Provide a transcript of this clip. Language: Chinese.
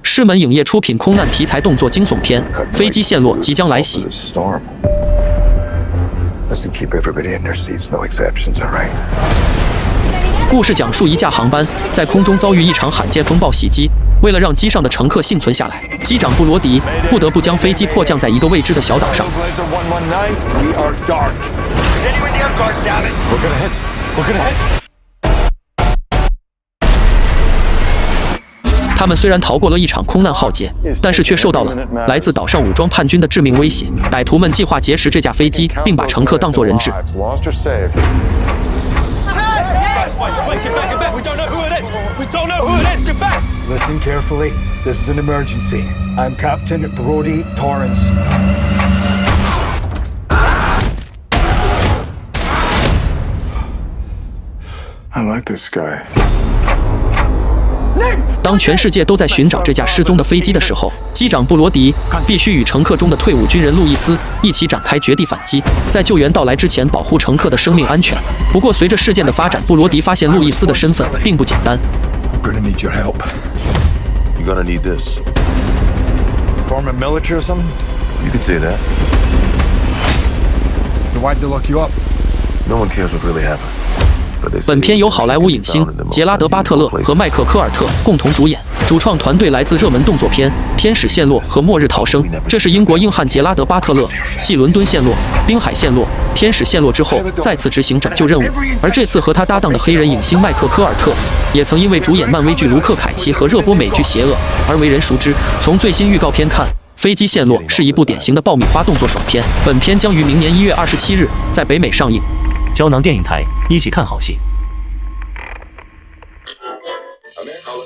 狮门影业出品空难题材动作惊悚片，飞机陷落即将来袭。故事讲述一架航班在空中遭遇一场罕见风暴袭击，为了让机上的乘客幸存下来，机长布罗迪不得不将飞机迫降在一个未知的小岛上。他们虽然逃过了一场空难浩劫，但是却受到了来自岛上武装叛军的致命威胁。歹徒们计划劫持这架飞机，并把乘客当作人质。Listen carefully. This is an emergency. I'm Captain Brody Torrance. I like this guy. 当全世界都在寻找这架失踪的飞机的时候，机长布罗迪必须与乘客中的退伍军人路易斯一起展开绝地反击，在救援到来之前保护乘客的生命安全。不过，随着事件的发展，布罗迪发现路易斯的身份并不简单。I'm gonna need your help. You're gonna need this. Form a military or something? You could say that. Then why'd they lock you up? No one cares what really happened. 本片由好莱坞影星杰拉德·巴特勒和迈克·科尔特共同主演，主创团队来自热门动作片《天使陷落》和《末日逃生》。这是英国硬汉杰拉德·巴特勒继伦敦陷落、滨海陷落、天使陷落之后再次执行拯救任务，而这次和他搭档的黑人影星迈克·科尔特也曾因为主演漫威剧《卢克·凯奇》和热播美剧《邪恶》而为人熟知。从最新预告片看，《飞机陷落》是一部典型的爆米花动作爽片。本片将于明年1月27日在北美上映。胶囊电影台，一起看好戏。America.